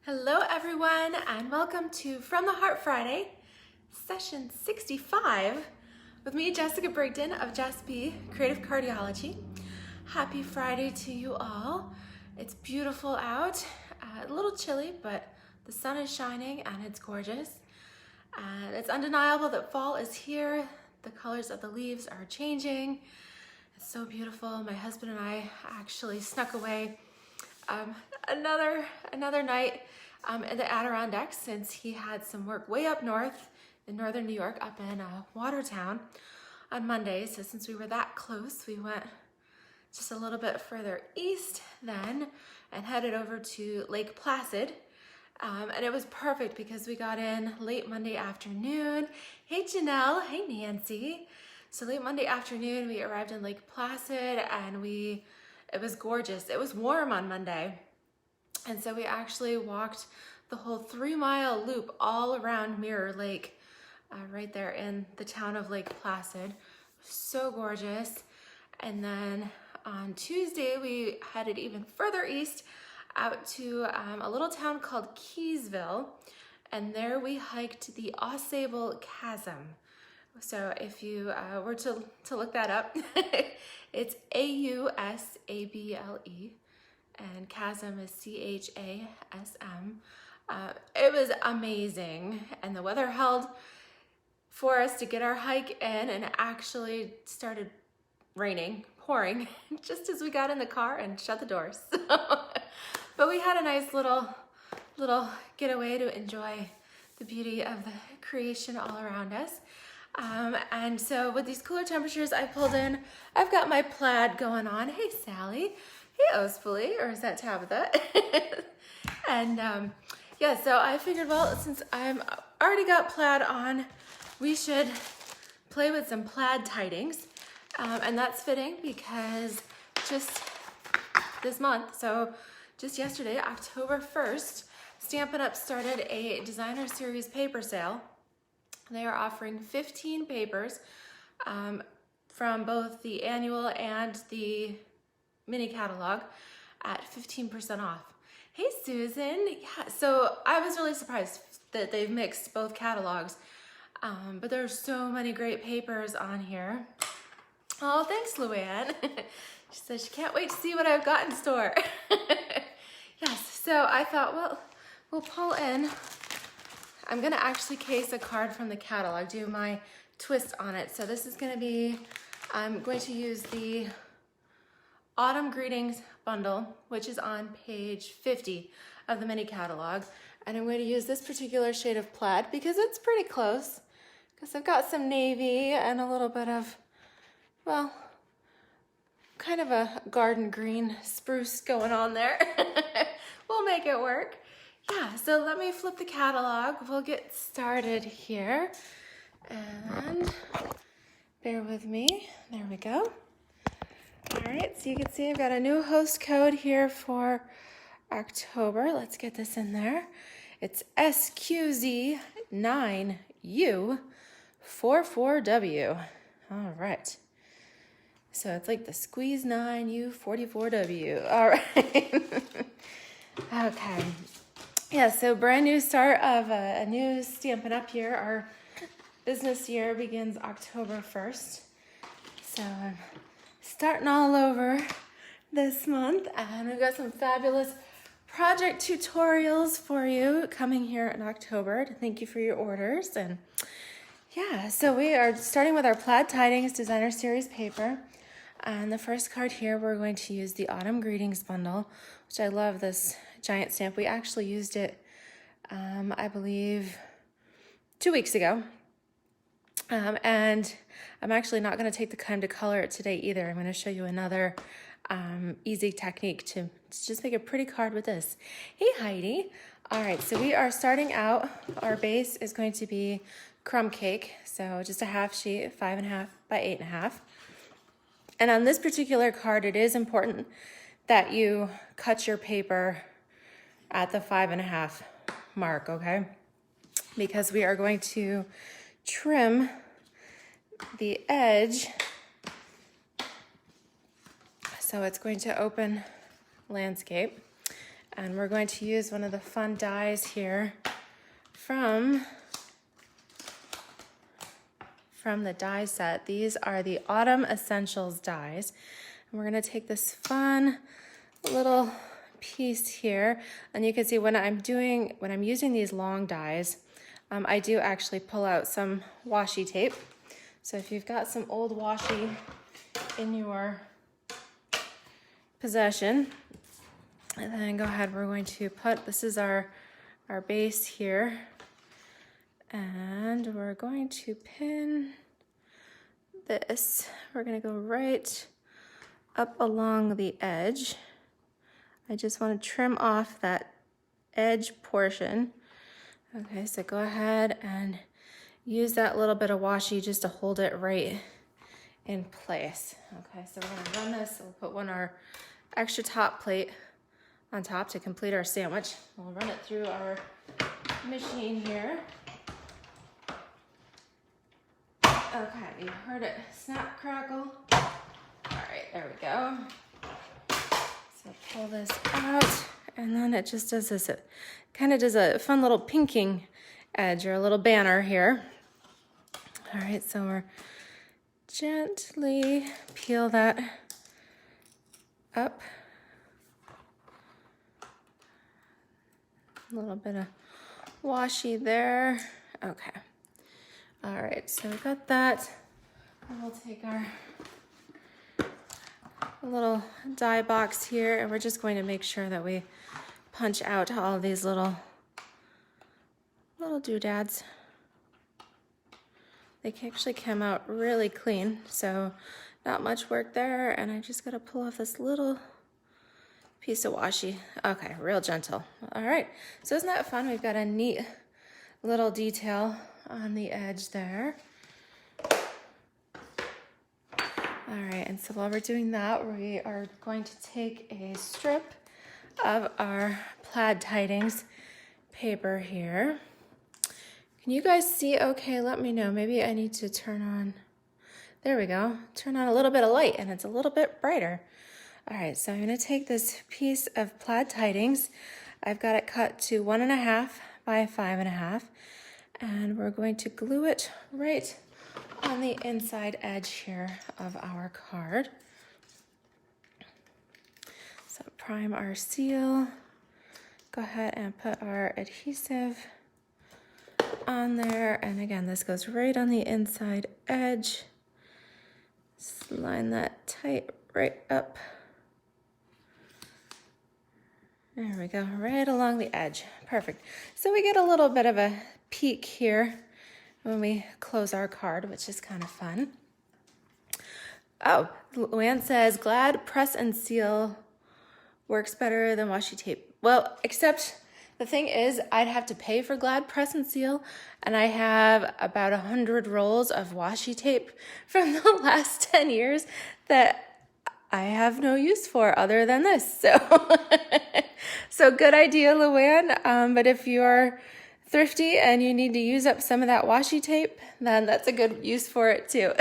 Hello everyone and welcome to From the Heart Friday, session 65 with me, Jessica Brigden of Jess B, Creative Cardiology. Happy Friday to you all. It's beautiful out, a little chilly, but the sun is shining and it's gorgeous. And it's undeniable that fall is here. The colors of the leaves are changing. It's so beautiful. My husband and I actually snuck away another night in the Adirondacks since he had some work way up north in northern New York, up in Watertown on Monday. So since we were that close, we went just a little bit further east then and headed over to Lake Placid. And it was perfect because we got in late Monday afternoon. Hey Janelle, hey Nancy. So late Monday afternoon, we arrived in Lake Placid and it was gorgeous. It was warm on Monday. And so we actually walked the whole 3-mile loop all around Mirror Lake, right there in the town of Lake Placid. So gorgeous. And then on Tuesday, we headed even further east out to a little town called Keysville. And there we hiked the Ausable Chasm. So if you were to look that up, it's A-U-S-A-B-L-E. And chasm is C-H-A-S-M. It was amazing, and the weather held for us to get our hike in, and it actually started pouring, just as we got in the car and shut the doors. But we had a nice little getaway to enjoy the beauty of the creation all around us. And so with these cooler temperatures, I've got my plaid going on. Hey, Sally. Hey, Ospoli, or is that Tabitha? And yeah, so I figured, well, since I'm already got plaid on, we should play with some Plaid Tidings. And that's fitting because just this month, so just yesterday, October 1st, Stampin' Up! Started a designer series paper sale. They are offering 15 papers from both the annual and the mini catalog at 15% off. Hey Susan, yeah, so I was really surprised that they've mixed both catalogs, but there are so many great papers on here. Oh, thanks Luann. She says she can't wait to see what I've got in store. Yes, so I thought, well, we'll pull in. I'm gonna actually case a card from the catalog, do my twist on it. So this is gonna be, I'm going to use the Autumn Greetings bundle, which is on page 50 of the mini catalog. And I'm going to use this particular shade of plaid because it's pretty close. Because I've got some navy and a little bit of, well, kind of a garden green spruce going on there. We'll make it work. Yeah, so let me flip the catalog. We'll get started here. And bear with me. There we go. All right, so you can see I've got a new host code here for October. Let's get this in there. It's SQZ9U44W. All right. So it's like the Squeeze 9U44W. All right. Okay. Yeah, so brand new start of a new Stampin' Up! Year. Our business year begins October 1st. So I'm starting all over this month, and we've got some fabulous project tutorials for you coming here in October to thank you for your orders. And yeah, so we are starting with our Plaid Tidings Designer Series paper. And the first card here, we're going to use the Autumn Greetings bundle, which I love this giant stamp. We actually used it, I believe, 2 weeks ago. And I'm actually not going to take the time to color it today either. I'm going to show you another easy technique to just make a pretty card with this. Hey Heidi. All right, so we are starting out. Our base is going to be crumb cake, so just a half sheet, 5.5 by 8.5. And on this particular card, it is important that you cut your paper at the 5.5 mark, okay? Because we are going to trim the edge so it's going to open landscape. And we're going to use one of the fun dies here from the die set. These are the Autumn Essentials dies. And we're gonna take this fun little piece here. And you can see when I'm using these long dies, I do actually pull out some washi tape. So if you've got some old washi in your possession, and then go ahead, we're going to put, this is our base here, and we're going to pin this. We're gonna go right up along the edge. I just want to trim off that edge portion. Okay, so go ahead and use that little bit of washi just to hold it right in place. Okay, so we're gonna run this, we'll put our extra top plate on top to complete our sandwich. We'll run it through our machine here. Okay, you heard it snap, crackle. All right, there we go. So pull this out, and then it just does this. It kind of does a fun little pinking edge or a little banner here. All right, so we're gently peel that up. A little bit of washi there. Okay. All right, so we've got that. And we'll take our little die box here, and we're just going to make sure that we punch out all of these little doodads. They actually come out really clean, so not much work there, and I just gotta pull off this little piece of washi. Okay, real gentle. All right, so isn't that fun? We've got a neat little detail on the edge there. All right, and so while we're doing that, we are going to take a strip of our Plaid Tidings paper here. Can you guys see okay? Let me know. Maybe I need to turn on, there we go, turn on a little bit of light and it's a little bit brighter. All right, so I'm gonna take this piece of Plaid Tidings. I've got it cut to 1.5 by 5.5, and we're going to glue it right on the inside edge here of our card. So prime our seal. Go ahead and put our adhesive on there, and again, this goes right on the inside edge. Just line that tight right up. There we go, right along the edge. Perfect. So we get a little bit of a peek here when we close our card, which is kind of fun. Oh, Luann says, glad press and seal works better than washi tape. Well, except the thing is, I'd have to pay for Glad press and seal, and I have about 100 rolls of washi tape from the last 10 years that I have no use for other than this. So good idea, Luann. But if you're thrifty and you need to use up some of that washi tape, then that's a good use for it too.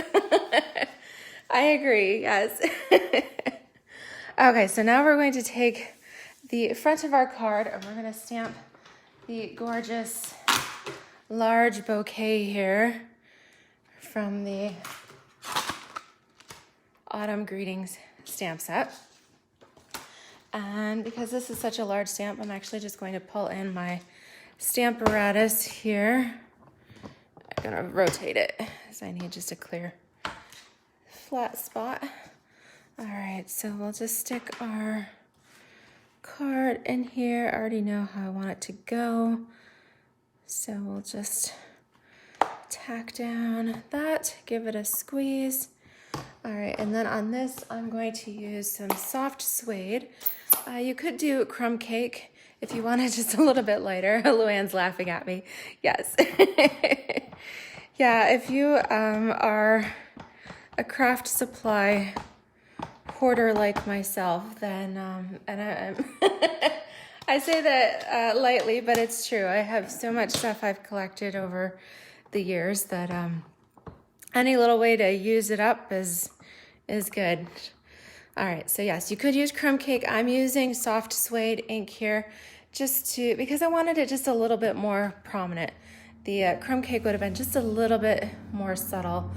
I agree, yes. Okay, so now we're going to take the front of our card and we're going to stamp the gorgeous large bouquet here from the Autumn Greetings stamp set. And because this is such a large stamp, I'm actually just going to pull in my stamp apparatus here. I'm going to rotate it because I need just a clear flat spot. All right, so we'll just stick our card in here. I already know how I want it to go. So we'll just tack down that, give it a squeeze. All right, and then on this, I'm going to use some soft suede. You could do crumb cake if you wanted just a little bit lighter. Luann's laughing at me. Yes. Yeah, if you are a craft supply hoarder like myself, then, and I say that lightly, but it's true. I have so much stuff I've collected over the years that any little way to use it up is good. All right, so yes, you could use crumb cake. I'm using soft suede ink here because I wanted it just a little bit more prominent. The crumb cake would have been just a little bit more subtle,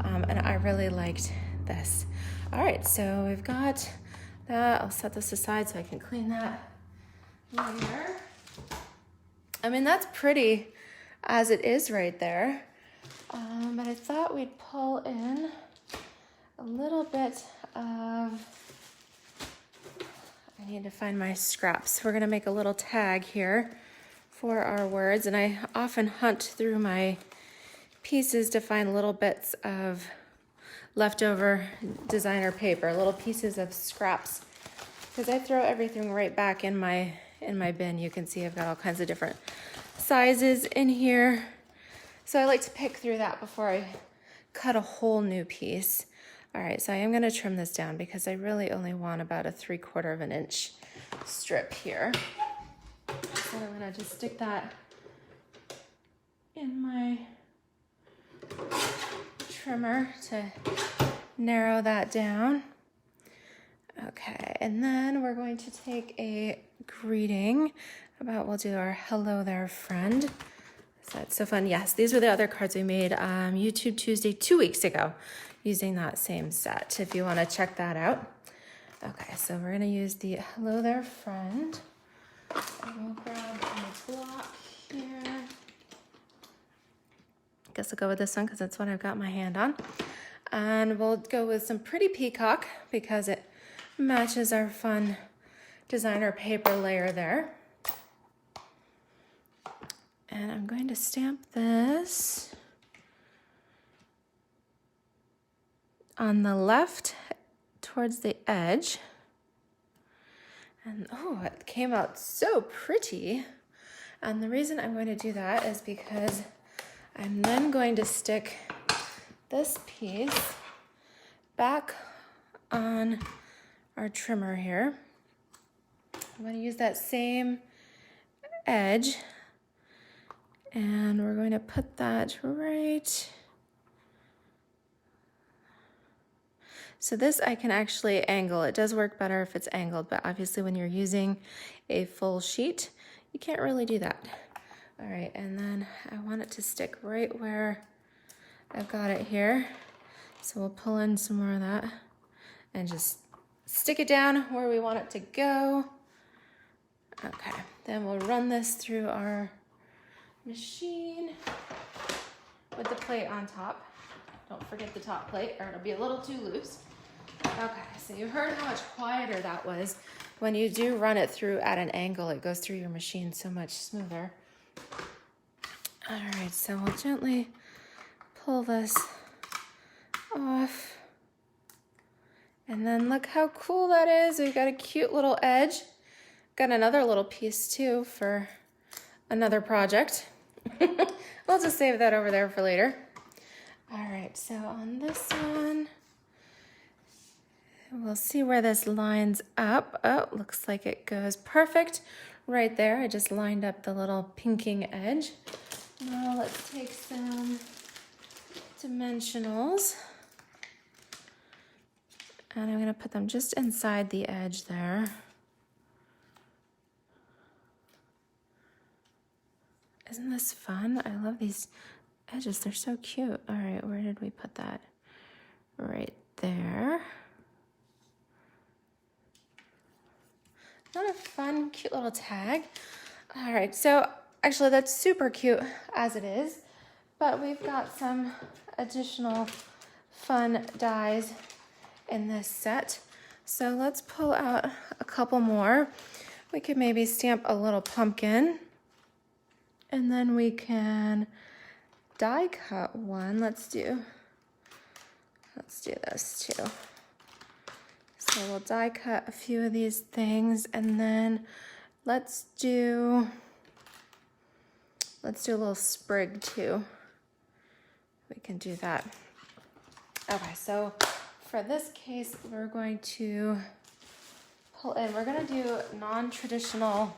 and I really liked this. All right, so we've got that. I'll set this aside so I can clean that later. I mean, that's pretty as it is right there, but I thought we'd pull in a little bit of, I need to find my scraps. We're gonna make a little tag here for our words, and I often hunt through my pieces to find little bits of leftover designer paper, little pieces of scraps, because I throw everything right back in my bin. You can see I've got all kinds of different sizes in here. So I like to pick through that before I cut a whole new piece. All right, so I am gonna trim this down because I really only want about a 3/4 of an inch strip here. So I'm gonna just stick that in my trimmer to narrow that down. Okay, and then we're going to take a greeting we'll do our hello there friend. So that's so fun. Yes, these were the other cards we made YouTube Tuesday 2 weeks ago using that same set, if you want to check that out. Okay, so we're going to use the hello there friend. And we'll grab a block here. I guess I'll go with this one because that's what I've got my hand on. And we'll go with some pretty peacock because it matches our fun designer paper layer there. And I'm going to stamp this on the left towards the edge. And oh, it came out so pretty. And the reason I'm going to do that is because I'm then going to stick this piece back on our trimmer here. I'm going to use that same edge, and we're going to put that right. So this I can actually angle. It does work better if it's angled, but obviously when you're using a full sheet, you can't really do that. All right, and then I want it to stick right where I've got it here. So we'll pull in some more of that and just stick it down where we want it to go. Okay, then we'll run this through our machine with the plate on top. Don't forget the top plate or it'll be a little too loose. Okay, so you heard how much quieter that was. When you do run it through at an angle, it goes through your machine so much smoother. All right, so we'll gently pull this off. And then look how cool that is. We've got a cute little edge. Got another little piece too for another project. We'll just save that over there for later. All right, so on this one, we'll see where this lines up. Oh, looks like it goes perfect right there. I just lined up the little pinking edge. Now let's take some dimensionals. And I'm gonna put them just inside the edge there. Isn't this fun? I love these edges, they're so cute. All right, where did we put that? Right there. Not a fun, cute little tag. All right, so actually that's super cute as it is, but we've got some additional fun dies in this set. So let's pull out a couple more. We could maybe stamp a little pumpkin, and then we can die cut one. Let's do this too. So we'll die cut a few of these things, and then let's do a little sprig too. We can do that. Okay, so for this case, we're going to pull in. We're gonna do non-traditional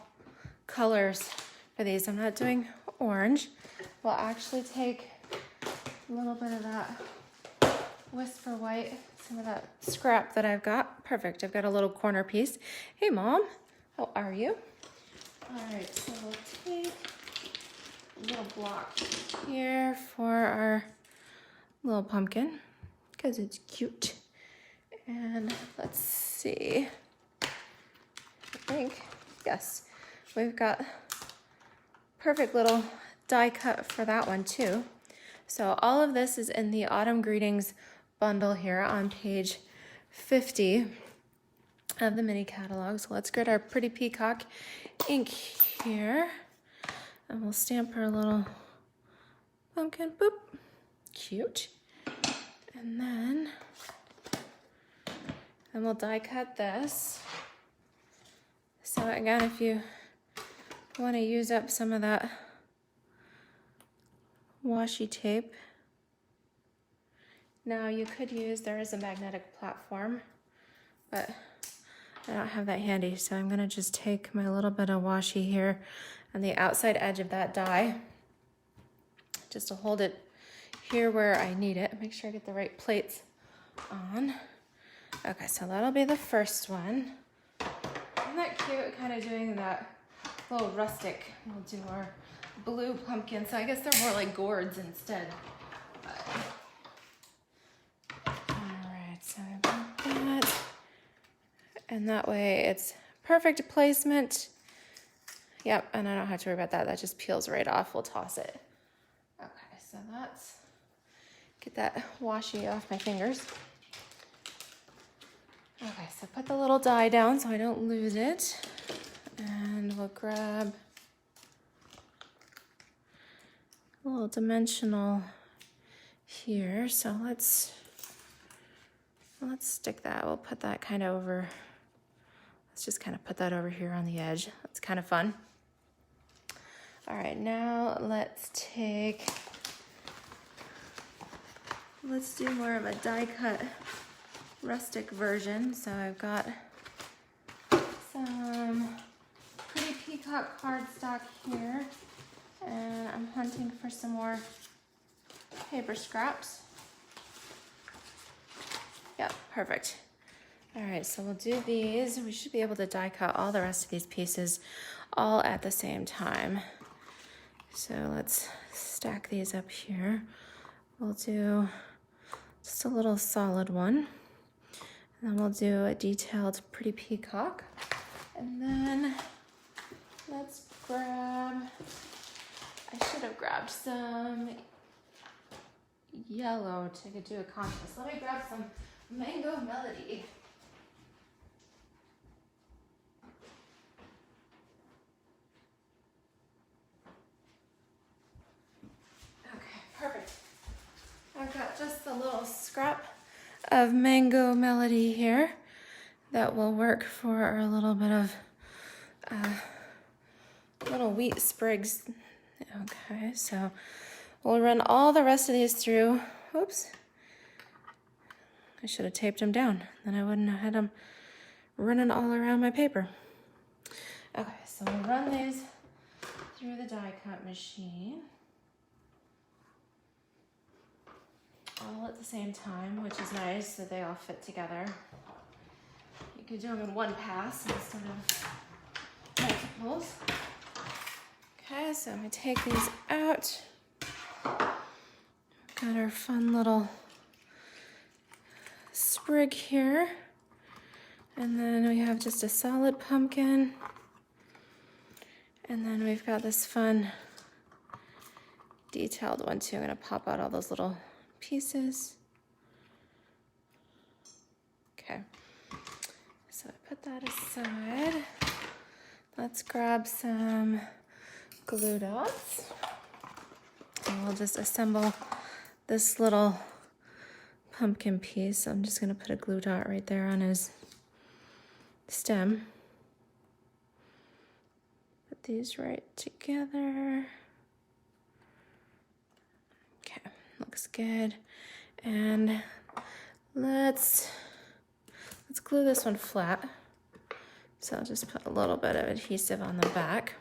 colors for these. I'm not doing orange. We'll actually take a little bit of that Whisper White, some of that scrap that I've got. Perfect, I've got a little corner piece. Hey Mom, how are you? All right, so we'll take a little block here for our little pumpkin because it's cute. And let's see, I think, yes, we've got perfect little die cut for that one too. So all of this is in the Autumn Greetings bundle here on page 50 of the mini catalog. So let's get our pretty peacock ink here, and we'll stamp our little pumpkin, boop, cute. And then we'll die cut this. So again, if you want to use up some of that washi tape, now you could use, there is a magnetic platform, but I don't have that handy, so I'm gonna just take my little bit of washi here on the outside edge of that die, just to hold it here where I need it. Make sure I get the right plates on. Okay, so that'll be the first one. Isn't that cute, kind of doing that little rustic? We'll do our blue pumpkin, so I guess they're more like gourds instead. Alright, so I've got that. And that way it's perfect placement. Yep, and I don't have to worry about that. That just peels right off. We'll toss it. Okay, so that's, get that washi off my fingers. Okay, so put the little die down so I don't lose it. And we'll grab a little dimensional here. So let's stick that. We'll put that kind of over. Let's just kind of put that over here on the edge. That's kind of fun. All right, now let's do more of a die cut rustic version. So I've got some pretty peacock cardstock here, and I'm hunting for some more paper scraps. Yep, perfect. All right, so we'll do these. We should be able to die cut all the rest of these pieces all at the same time. So let's stack these up here. We'll do just a little solid one. And then we'll do a detailed pretty peacock. And then let's grab, I should have grabbed some yellow to do a contrast. Let me grab some Mango Melody. Perfect. I've got just a little scrap of Mango Melody here that will work for our little bit of little wheat sprigs. Okay, so we'll run all the rest of these through. Oops. I should have taped them down. Then I wouldn't have had them running all around my paper. Okay, so we'll run these through the die cut machine. All at the same time, which is nice that they all fit together. You could do them in one pass instead of multiples. Okay, so I'm gonna take these out. Got our fun little sprig here. And then we have just a solid pumpkin. And then we've got this fun detailed one too. I'm gonna pop out all those little pieces. Okay, so I put that aside. Let's grab some glue dots and we'll just assemble this little pumpkin piece. I'm just gonna put a glue dot right there on his stem. Put these right together. Looks good. And let's glue this one flat. So I'll just put a little bit of adhesive on the back.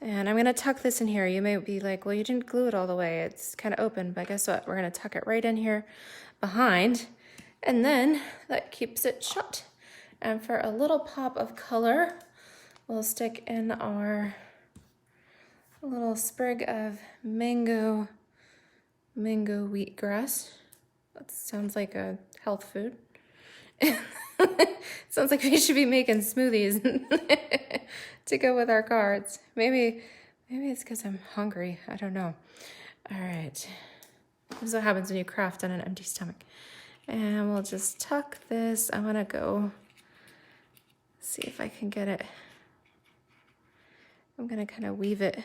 And I'm gonna tuck this in here. You may be like, well, you didn't glue it all the way. It's kind of open, but guess what? We're gonna tuck it right in here behind, and then that keeps it shut. And for a little pop of color, we'll stick in our little sprig of mango wheatgrass. That sounds like a health food. Sounds like we should be making smoothies to go with our cards. Maybe it's because I'm hungry. I don't know. All right. This is what happens when you craft on an empty stomach. And we'll just tuck this. I want to go see if I can get it. I'm going to kind of weave it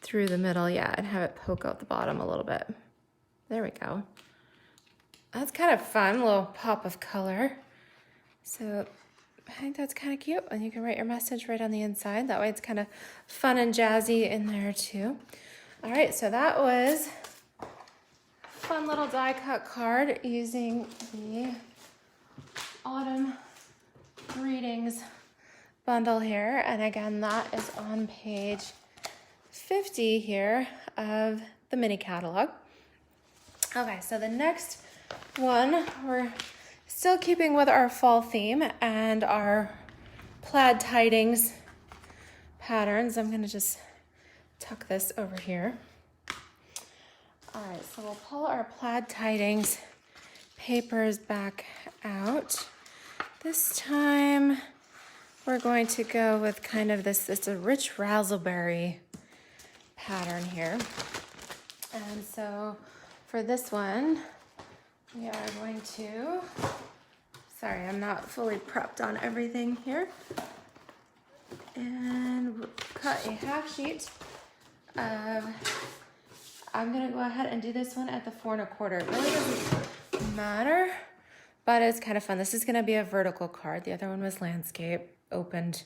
through the middle, yeah, and have it poke out the bottom a little bit. There we go. That's kind of fun, a little pop of color. So I think that's kind of cute. And you can write your message right on the inside. That way it's kind of fun and jazzy in there too. All right, so that was a fun little die cut card using the Autumn Greetings bundle here. And again, that is on page 50 here of the mini catalog. Okay, so the next one, we're still keeping with our fall theme and our Plaid Tidings patterns. I'm gonna just tuck this over here. All right, so we'll pull our Plaid Tidings papers back out. This time we're going to go with kind of this, it's a rich raspberry pattern here. And so for this one, we are going to, sorry, I'm not fully prepped on everything here. And cut a half sheet of, I'm gonna go ahead and do this one at the 4 1/4. It really doesn't matter, but it's kind of fun. This is gonna be a vertical card. The other one was landscape, opened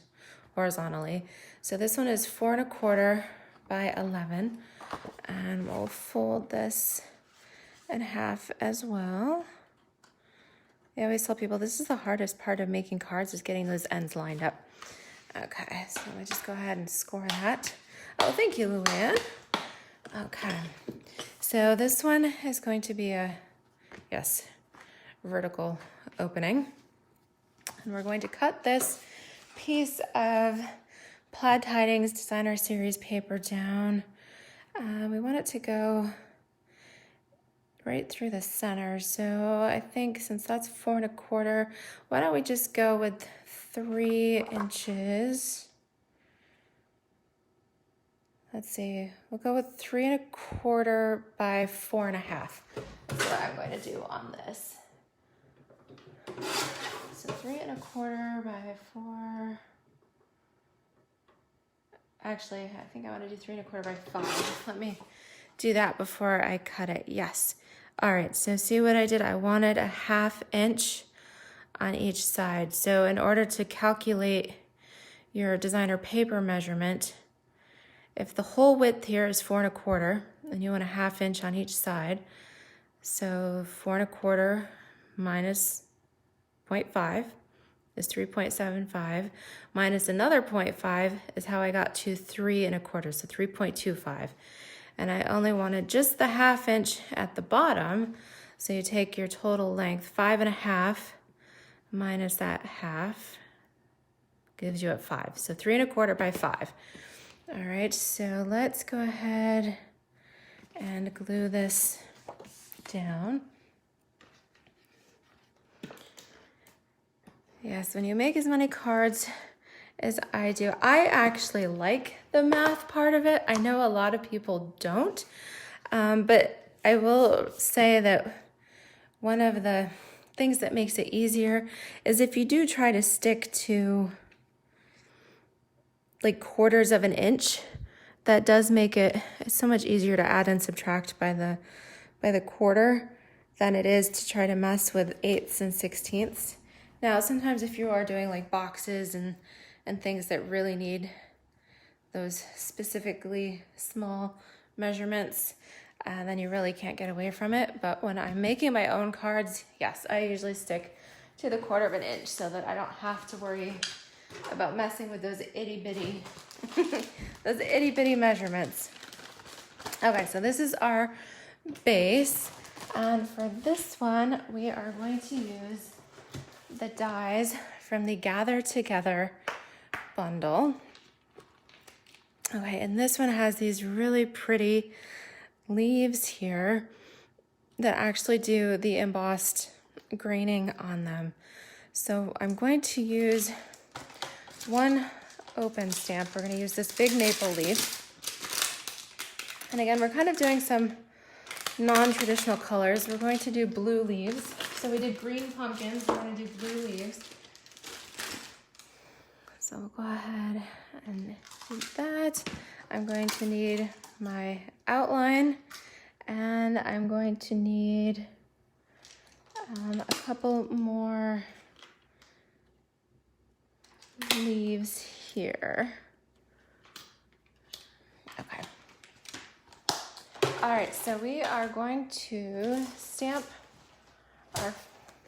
horizontally. So this one is 4 1/4 by 11. And we'll fold this in half as well. I always tell people this is the hardest part of making cards, is getting those ends lined up. Okay, so let me just go ahead and score that. Oh, thank you, Luann. Okay, so this one is going to be a, yes, vertical opening. And we're going to cut this piece of Plaid Tidings Designer Series paper down. We want it to go right through the center. So I think since that's 4 1/4, why don't we just go with 3 inches? Let's see, we'll go with 3 1/4 by 4 1/2. That's what I'm going to do on this. So 3 1/4 by 4. Actually, I think I want to do 3 1/4 by 5. Let me do that before I cut it. Yes. All right, so see what I did? I wanted a 1/2 inch on each side. So in order to calculate your designer paper measurement, if the whole width here is 4 1/4, then you want a 1/2 inch on each side. So 4 1/4 minus 0.5 is 3.75, minus another 0.5 is how I got to 3 1/4, so 3.25. And I only wanted just the 1/2 inch at the bottom. So you take your total length, 5 1/2 minus that 1/2 gives you a 5. So 3 1/4 by 5. All right, so let's go ahead and glue this down. Yes, when you make as many cards as I do, I actually like the math part of it. I know a lot of people don't, but I will say that one of the things that makes it easier is if you do try to stick to like 1/4 of an inch, that does make it so much easier to add and subtract by the 1/4 than it is to try to mess with 1/8 and 16ths. Now, sometimes if you are doing like boxes and things that really need those specifically small measurements, then you really can't get away from it. But when I'm making my own cards, yes, I usually stick to the 1/4 of an inch so that I don't have to worry about messing with those itty bitty, those itty bitty measurements. Okay, so this is our base. And for this one, we are going to use the dies from the Gather Together bundle. Okay, and this one has these really pretty leaves here that actually do the embossed graining on them. So I'm going to use one open stamp. We're going to use this big maple leaf. And again, we're kind of doing some non-traditional colors. We're going to do blue leaves. So we did green pumpkins, we're going to do blue leaves. So we'll go ahead and do that. I'm going to need my outline, and I'm going to need a couple more leaves here. Okay. All right, so we are going to stamp our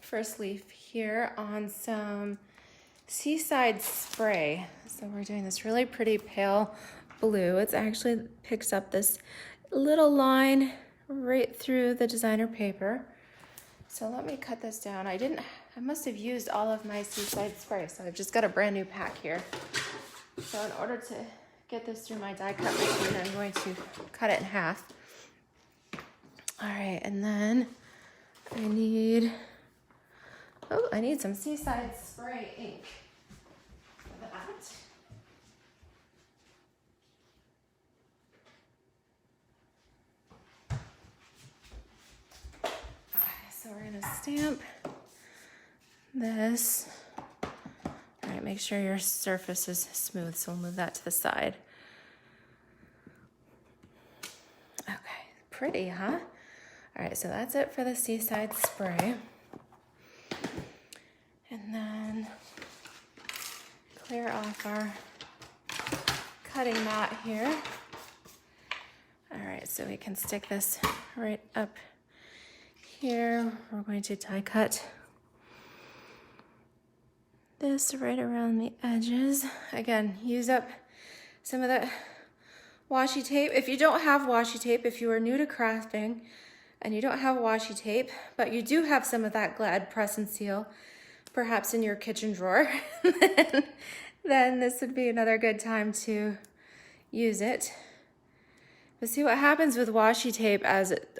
first leaf here on some Seaside Spray. So we're doing this really pretty pale blue. It's actually picks up this little line right through the designer paper. So let me cut this down. I must have used all of my Seaside Spray, so I've just got a brand new pack here. So in order to get this through my die cut machine, I'm going to cut it in half. All right, and then I need some Seaside Spray ink for that. Okay, so we're gonna stamp this. All right, make sure your surface is smooth, so we'll move that to the side. Okay, pretty, huh? All right, so that's it for the Seaside Spray. And then clear off our cutting mat here. All right, so we can stick this right up here. We're going to die cut this right around the edges. Again, use up some of the washi tape. If you don't have washi tape, if you are new to crafting and you don't have washi tape, but you do have some of that Glad press and seal, perhaps in your kitchen drawer, then this would be another good time to use it. But see what happens with washi tape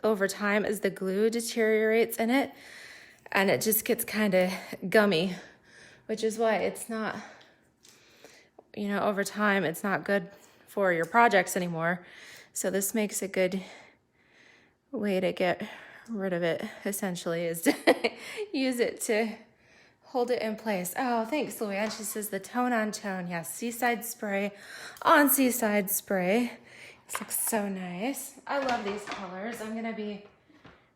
over time as the glue deteriorates in it, and it just gets kind of gummy, which is why it's not, over time, it's not good for your projects anymore. So this makes a good way to get rid of it, essentially, is to use it to hold it in place. Oh, thanks, Luann. She says the tone on tone. Yes, Seaside Spray on Seaside Spray. This looks so nice. I love these colors. I'm gonna be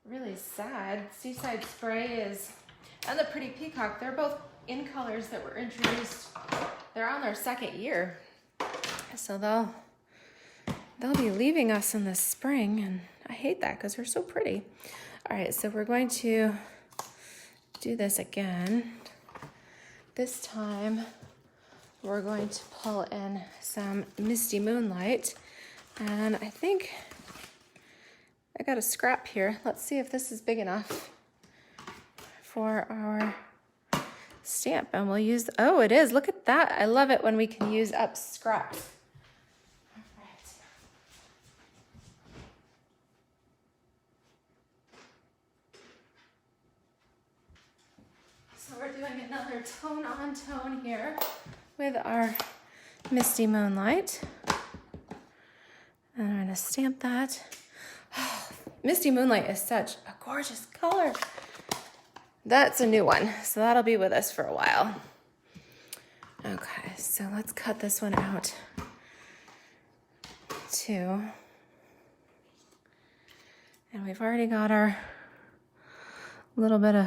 really sad. Seaside Spray and the Pretty Peacock, they're both in colors that were introduced. They're on their second year. So they'll be leaving us in the spring, and I hate that because they're so pretty. All right, so we're going to do this again. This time we're going to pull in some Misty Moonlight, and I think I got a scrap here. Let's see if this is big enough for our stamp, and we'll use, oh, it is. Look at that. I love it when we can use up scraps. All right. So we're doing another tone on tone here with our Misty Moonlight. And I'm gonna stamp that. Oh, Misty Moonlight is such a gorgeous color. That's a new one, so that'll be with us for a while. Okay, so let's cut this one out too. And we've already got our little bit of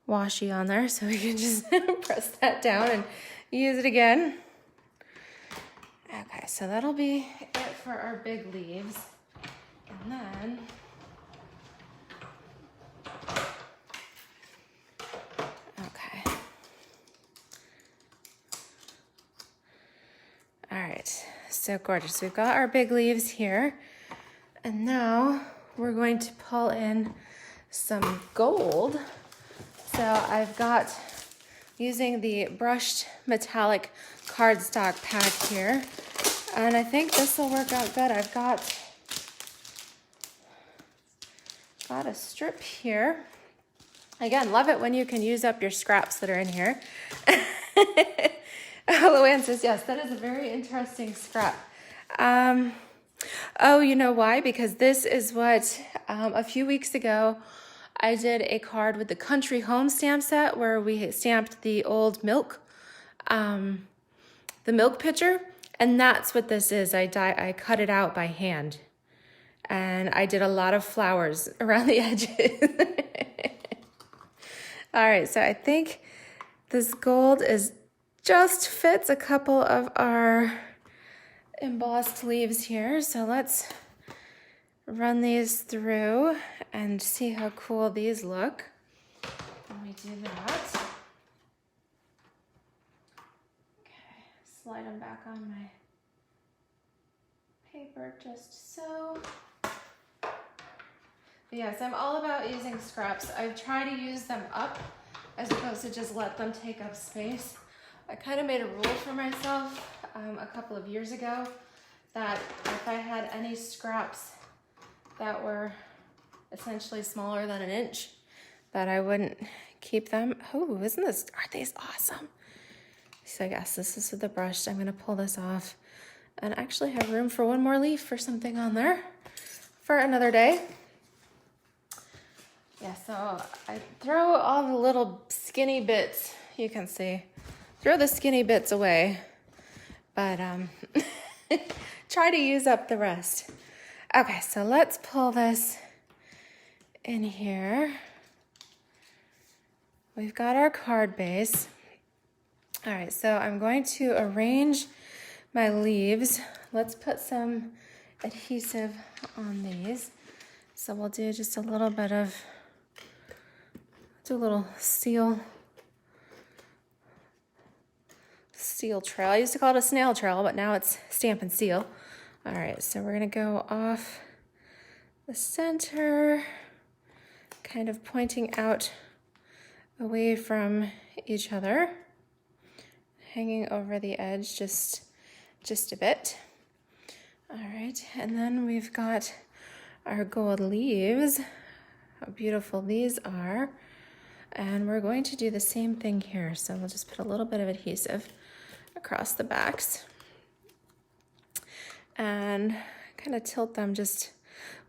washi on there, so we can just press that down and use it again. Okay, so that'll be it for our big leaves. And then right, so gorgeous. We've got our big leaves here, and now we're going to pull in some gold. So I've got, using the brushed metallic cardstock pad here, and I think this will work out good. I've got a strip here. Again, love it when you can use up your scraps that are in here. Luann says, yes, that is a very interesting scrap. Oh, you know why? Because this is what, a few weeks ago, I did a card with the Country Home stamp set where we stamped the old milk, the milk pitcher, and that's what this is. I cut it out by hand, and I did a lot of flowers around the edges. All right, so I think this gold just fits a couple of our embossed leaves here. So let's run these through and see how cool these look. Let me do that. Okay, slide them back on my paper just so. But yes, I'm all about using scraps. I try to use them up as opposed to just let them take up space. I kind of made a rule for myself a couple of years ago that if I had any scraps that were essentially smaller than an inch, that I wouldn't keep them. Oh, aren't these awesome? So I guess this is with the brush. I'm gonna pull this off and actually have room for one more leaf for something on there for another day. Yeah, so I throw all the little skinny bits, you can see, throw the skinny bits away, but try to use up the rest. Okay, so let's pull this in here. We've got our card base. All right, so I'm going to arrange my leaves. Let's put some adhesive on these. So we'll do just a little bit of, do a little steel trail. I used to call it a snail trail, but now it's Stampin' Seal. All right, so we're gonna go off the center, kind of pointing out away from each other, hanging over the edge just a bit. All right, and then we've got our gold leaves. How beautiful these are. And we're going to do the same thing here. So we'll just put a little bit of adhesive across the backs and kind of tilt them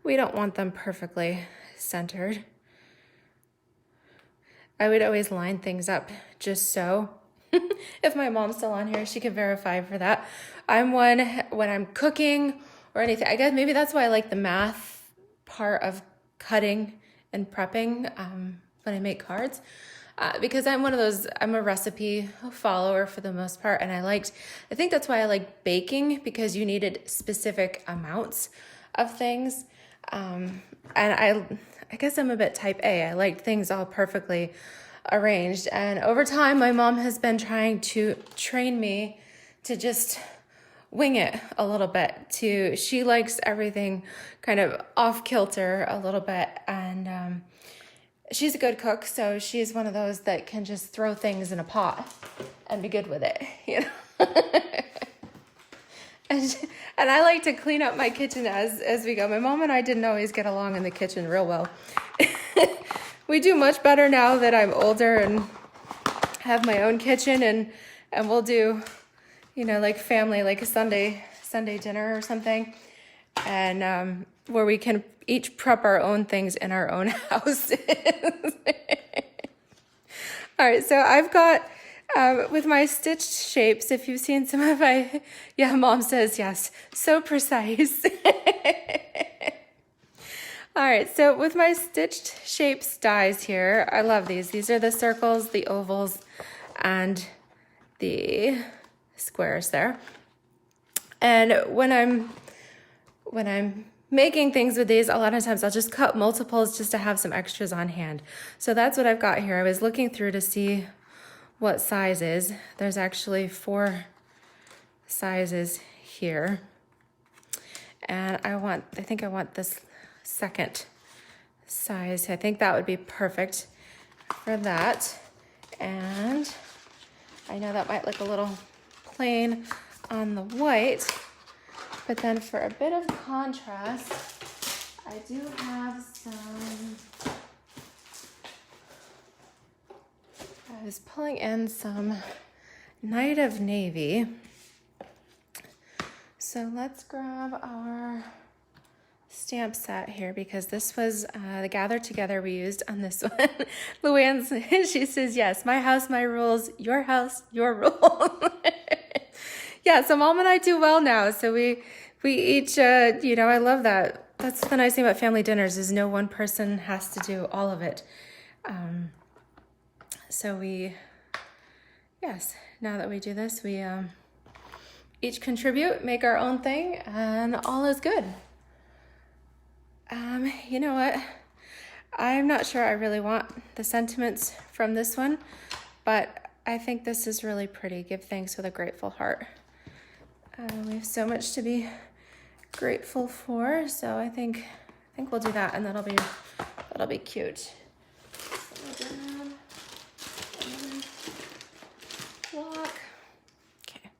we don't want them perfectly centered. I would always line things up just so. If my mom's still on here, she could verify for that. I'm one, when I'm cooking or anything, I guess maybe that's why I like the math part of cutting and prepping when I make cards. Because I'm one of those, I'm a recipe follower for the most part, and I think that's why I like baking, because you needed specific amounts of things. And I guess I'm a bit type A. I like things all perfectly arranged. And over time, my mom has been trying to train me to just wing it a little bit. She likes everything kind of off kilter a little bit, and she's a good cook, so she's one of those that can just throw things in a pot and be good with it, you know. And I like to clean up my kitchen as we go. My mom and I didn't always get along in the kitchen real well. We do much better now that I'm older and have my own kitchen, and we'll do, you know, like family, like a Sunday dinner or something, and where we can each prep our own things in our own houses. All right, so I've got, with my stitched shapes, if you've seen some of yeah, Mom says yes, so precise. All right, so with my stitched shapes dies here, I love these. These are the circles, the ovals, and the squares there. And when I'm making things with these, a lot of times I'll just cut multiples just to have some extras on hand. So that's what I've got here. I was looking through to see what sizes. There's actually 4 sizes here. And I think I want this second size. I think that would be perfect for that. And I know that might look a little plain on the white, but then for a bit of contrast, I do have I was pulling in some Night of Navy. So let's grab our stamp set here, because this was the Gather Together we used on this one. Luann's, she says, yes, my house, my rules, your house, your rules. Yeah, so Mom and I do well now. So we each, you know, I love that. That's the nice thing about family dinners, is no one person has to do all of it. So yes, now that we do this, we each contribute, make our own thing, and all is good. You know what? I'm not sure I really want the sentiments from this one, but I think this is really pretty. Give thanks with a grateful heart. We have so much to be grateful for, so I think we'll do that, and that'll be cute. So block. Okay,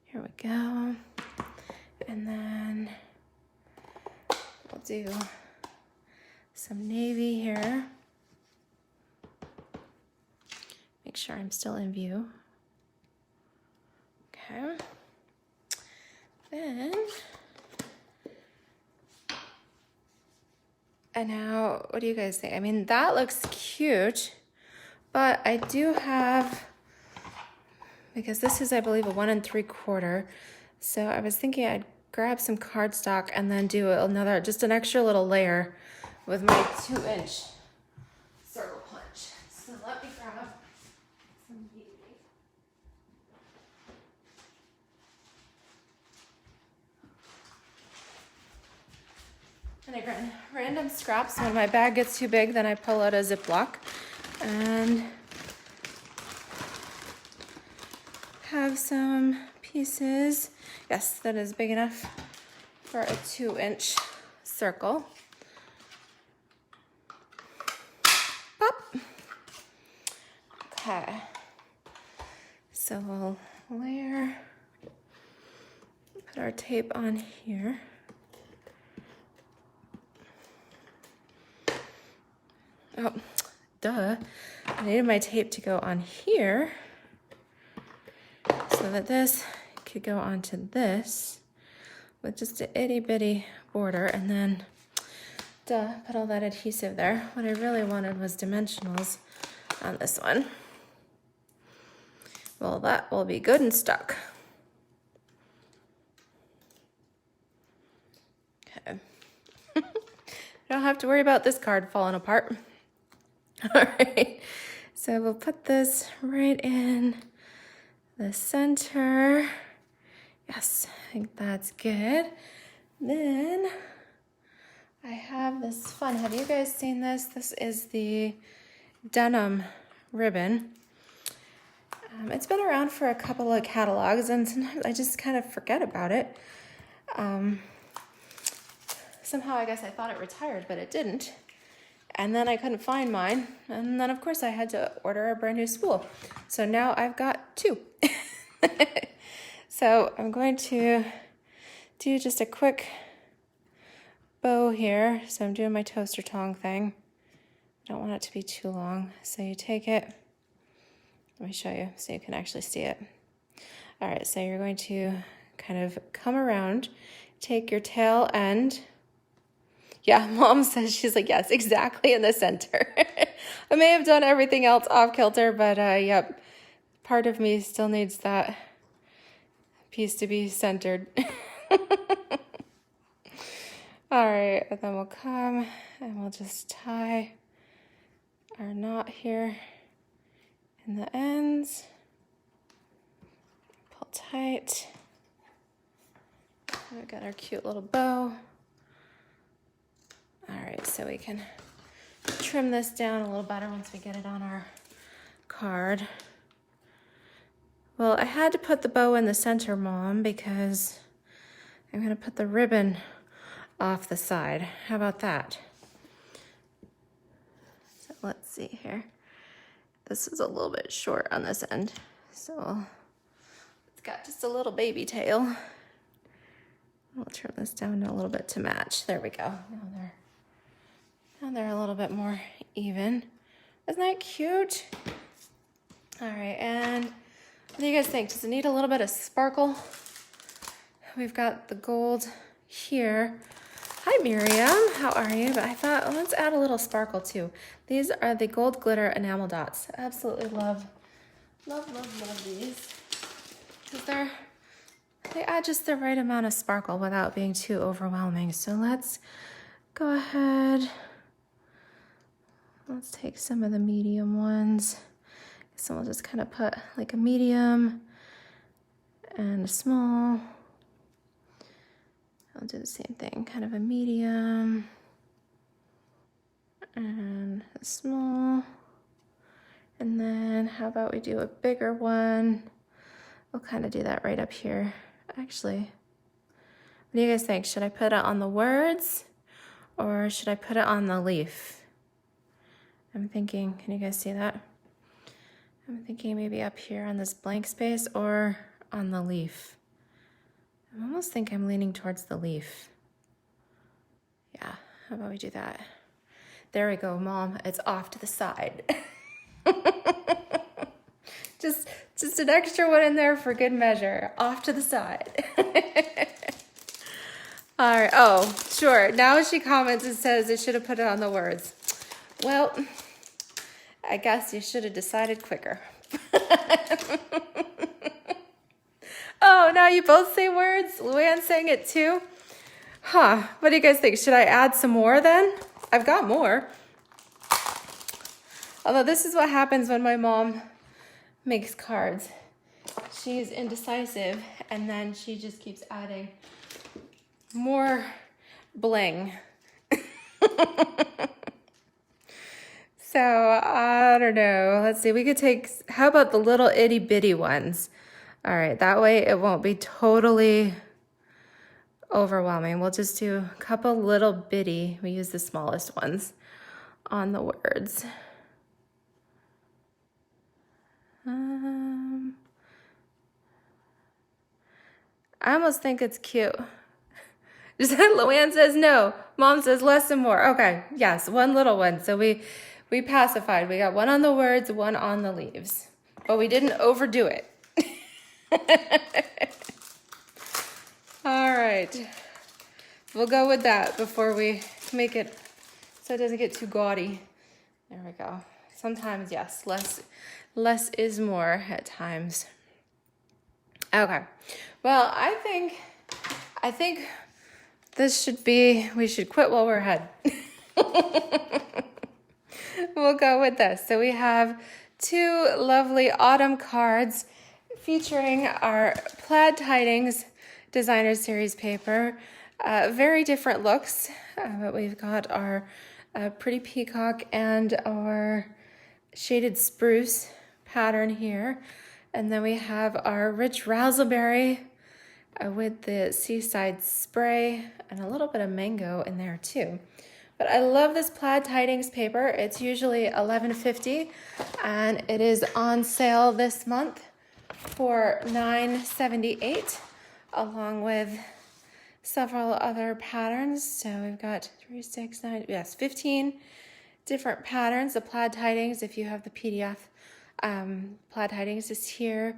here we go, and then we'll do some navy here. Make sure I'm still in view. Okay. Then, and now, what do you guys think? I mean, that looks cute, but I do have, because this is, I believe, a 1 3/4. So I was thinking I'd grab some cardstock and then do just an extra little layer with my 2-inch circle punch. So let me grab some navy. And I grab random scraps. When my bag gets too big, then I pull out a Ziploc and have some pieces. Yes, that is big enough for a 2-inch circle. Pop. Okay. So we'll layer, put our tape on here. Oh, duh. I needed my tape to go on here so that this could go onto this with just an itty bitty border, and then put all that adhesive there. What I really wanted was dimensionals on this one. Well, that will be good and stuck. Okay. Don't have to worry about this card falling apart. All right, so we'll put this right in the center. Yes, I think that's good. Then I have this fun. Have you guys seen this? This is the denim ribbon. It's been around for a couple of catalogs, and sometimes I just kind of forget about it. Somehow I guess I thought it retired, but it didn't. And then I couldn't find mine. And then, of course, I had to order a brand new spool. So now I've got 2. So I'm going to do just a quick bow here. So I'm doing my toaster tong thing. I don't want it to be too long. So you take it. Let me show you so you can actually see it. All right, so you're going to kind of come around, take your tail end. Yeah, Mom says, she's like, yes, exactly in the center. I may have done everything else off kilter, but yep, part of me still needs that piece to be centered. All right, and then we'll come and we'll just tie our knot here in the ends. Pull tight. We've got our cute little bow. All right, so we can trim this down a little better once we get it on our card. Well, I had to put the bow in the center, Mom, because I'm gonna put the ribbon off the side. How about that? So let's see here. This is a little bit short on this end, so it's got just a little baby tail. I'll turn this down a little bit to match. There we go. Now they're a little bit more even. Isn't that cute? All right, and what do you guys think? Does it need a little bit of sparkle? We've got the gold here. Hi Miriam, how are you? But I thought, oh, let's add a little sparkle too. These are the gold glitter enamel dots. Absolutely love these. Because they add just the right amount of sparkle without being too overwhelming. So let's go ahead. Let's take some of the medium ones. So we'll just kind of put like a medium and a small. I'll do the same thing, kind of a medium and a small. And then how about we do a bigger one? We'll kind of do that right up here. Actually, what do you guys think? Should I put it on the words or should I put it on the leaf? I'm thinking, can you guys see that? I'm thinking maybe up here on this blank space or on the leaf. I almost think I'm leaning towards the leaf. Yeah, how about we do that? There we go, Mom. It's off to the side. Just an extra one in there for good measure. Off to the side. All right. Oh, sure. Now she comments and says it should have put it on the words. Well, I guess you should have decided quicker. Oh, now you both say words? Luann's saying it too? Huh. What do you guys think? Should I add some more then? I've got more. Although this is what happens when my mom makes cards. She's indecisive and then she just keeps adding more bling. So I don't know. Let's see. We could take, how about the little itty bitty ones? All right. That way it won't be totally overwhelming. We'll just do a couple little bitty. We use the smallest ones on the words. I almost think it's cute. Just Luann says no. Mom says less and more. Okay, yes, one little one. So we pacified. We got one on the words, one on the leaves. But we didn't overdo it. All right. We'll go with that before we make it so it doesn't get too gaudy. There we go. Sometimes, yes, less is more at times. Okay. Well, I think this should be, we should quit while we're ahead. We'll go with this. So we have two lovely autumn cards featuring our Plaid Tidings Designer Series paper. Very different looks, but we've got our pretty peacock and our shaded spruce pattern here. And then we have our rich raspberry with the seaside spray and a little bit of mango in there too. But I love this Plaid Tidings paper. It's usually $11.50 and it is on sale this month for $9.78 along with several other patterns. So we've got 3, 6, 9, yes, 15 different patterns. The Plaid Tidings, if you have the PDF, Plaid Tidings is here,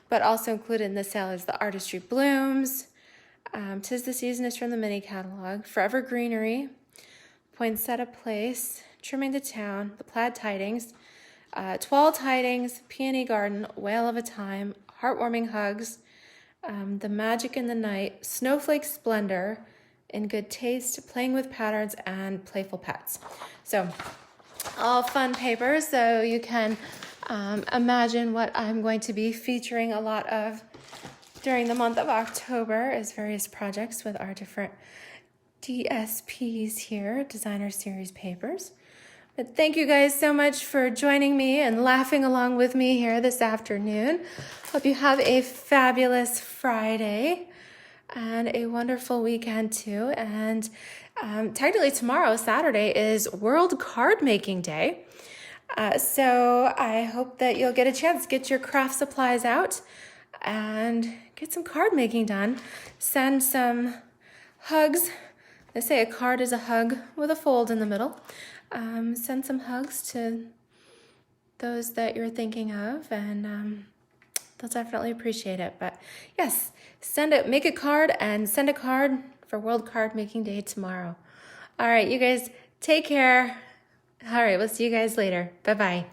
but also included in the sale is the Artistry Blooms, 'Tis the Season is from the mini catalog, Forever Greenery, Poinsettia Place, Trimming the Town, the Plaid Tidings, Tall Tidings, Peony Garden, Whale of a Time, Heartwarming Hugs, The Magic in the Night, Snowflake Splendor, In Good Taste, Playing with Patterns, and Playful Pets. So all fun papers, so you can imagine what I'm going to be featuring a lot of during the month of October is various projects with our different DSPs here, Designer Series papers. But thank you guys so much for joining me and laughing along with me here this afternoon. Hope you have a fabulous Friday and a wonderful weekend too. And technically tomorrow, Saturday, is World Card Making Day. So I hope that you'll get a chance to get your craft supplies out and get some card making done. Send some hugs. They say a card is a hug with a fold in the middle. Send some hugs to those that you're thinking of, and they'll definitely appreciate it. But yes, make a card and send a card for World Card Making Day tomorrow. All right, you guys, take care. All right, we'll see you guys later. Bye-bye.